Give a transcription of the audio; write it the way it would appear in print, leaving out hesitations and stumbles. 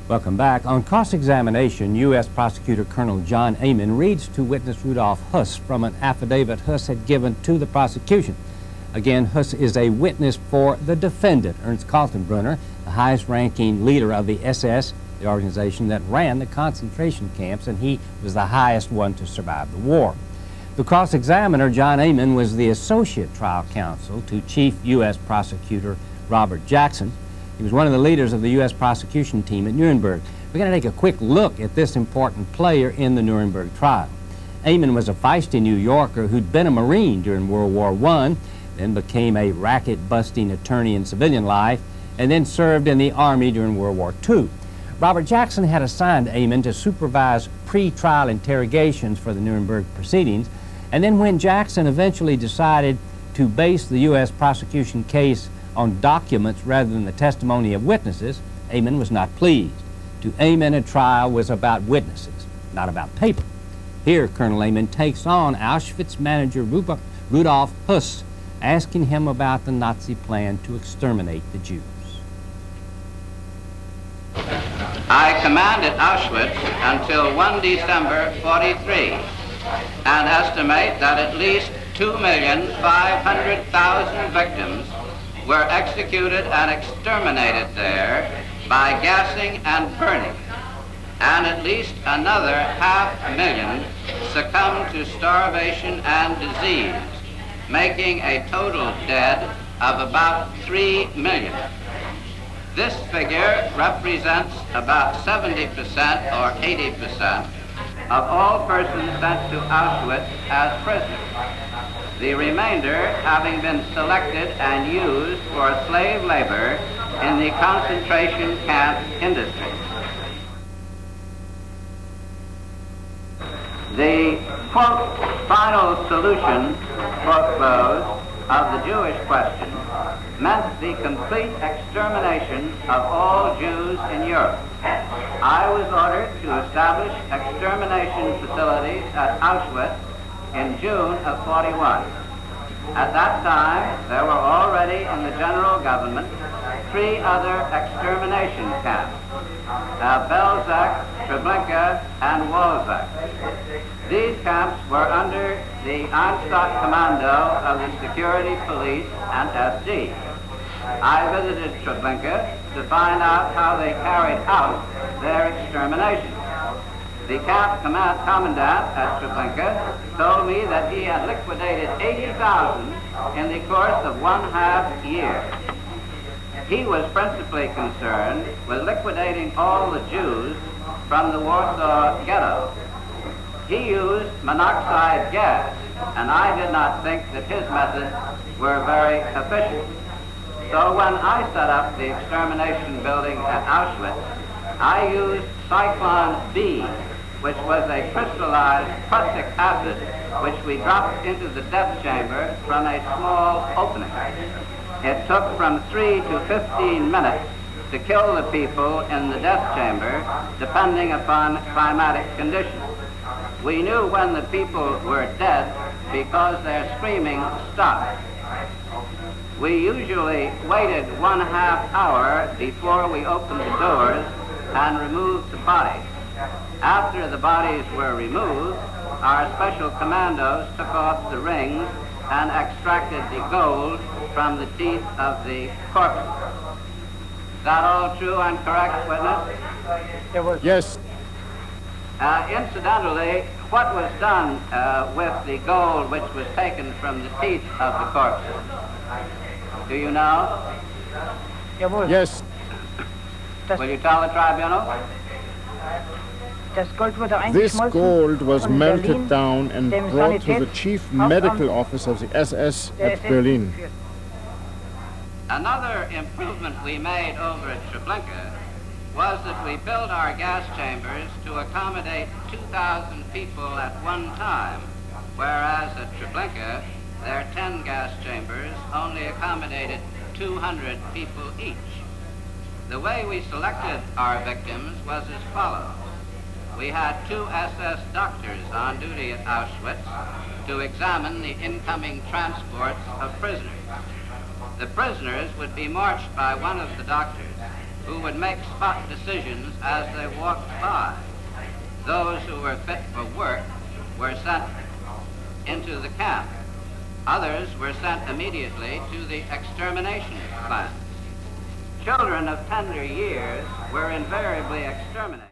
Welcome back. On cross-examination, U.S. Prosecutor Colonel John Amon reads to witness Rudolf Hess from an affidavit Hess had given to the prosecution. Again, Hess is a witness for the defendant, Ernst Kaltenbrunner, the highest-ranking leader of the SS, the organization that ran the concentration camps, and he was the highest one to survive the war. The cross-examiner, John Amon, was the associate trial counsel to Chief U.S. Prosecutor Robert Jackson. He was one of the leaders of the U.S. prosecution team at Nuremberg. We're going to take a quick look at this important player in the Nuremberg trial. Amon was a feisty New Yorker who'd been a Marine during World War I, then became a racket-busting attorney in civilian life, and then served in the Army during World War II. Robert Jackson had assigned Amon to supervise pre-trial interrogations for the Nuremberg proceedings, and then when Jackson eventually decided to base the U.S. prosecution case on documents rather than the testimony of witnesses, Amon was not pleased. To Amon, a trial was about witnesses, not about paper. Here, Colonel Amon takes on Auschwitz manager Rudolf Hess, asking him about the Nazi plan to exterminate the Jews. I commanded Auschwitz until 1 December 43 and estimate that at least 2,500,000 victims were executed and exterminated there by gassing and burning, and at least another 500,000 succumbed to starvation and disease, making a total dead of about 3 million. This figure represents about 70% or 80% of all persons sent to Auschwitz as prisoners, the remainder having been selected and used for slave labor in the concentration camp industry. The, quote, final solution, quote, close, of the Jewish question meant the complete extermination of all Jews in Europe. I was ordered to establish extermination facilities at Auschwitz in June of 41. At that time, there were already in the general government 3 other extermination camps, Belzec, Treblinka, and Walzek. These camps were under the Einsatzkommando commando of the security police and SD. I visited Treblinka to find out how they carried out their extermination. The camp commandant at Treblinka told me that he had liquidated 80,000 in the course of 1/2 year. He was principally concerned with liquidating all the Jews from the Warsaw Ghetto. He used monoxide gas, and I did not think that his methods were very efficient. So when I set up the extermination building at Auschwitz, I used Cyclone B, which was a crystallized prussic acid which we dropped into the death chamber from a small opening. It took from 3 to 15 minutes to kill the people in the death chamber, depending upon climatic conditions. We knew when the people were dead because their screaming stopped. We usually waited 1/2 hour before we opened the doors and removed the bodies. After the bodies were removed, our special commandos took off the rings and extracted the gold from the teeth of the corpses. Is that all true and correct, witness? Yes. Incidentally, what was done with the gold which was taken from the teeth of the corpses? Do you know? Yes. Will you tell the tribunal? This gold was melted down and brought to the chief medical office of the SS at Berlin. Another improvement we made over at Treblinka was that we built our gas chambers to accommodate 2,000 people at one time, whereas at Treblinka, their 10 gas chambers only accommodated 200 people each. The way we selected our victims was as follows. We had 2 SS doctors on duty at Auschwitz to examine the incoming transports of prisoners. The prisoners would be marched by one of the doctors who would make spot decisions as they walked by. Those who were fit for work were sent into the camp. Others were sent immediately to the extermination plants. Children of tender years were invariably exterminated.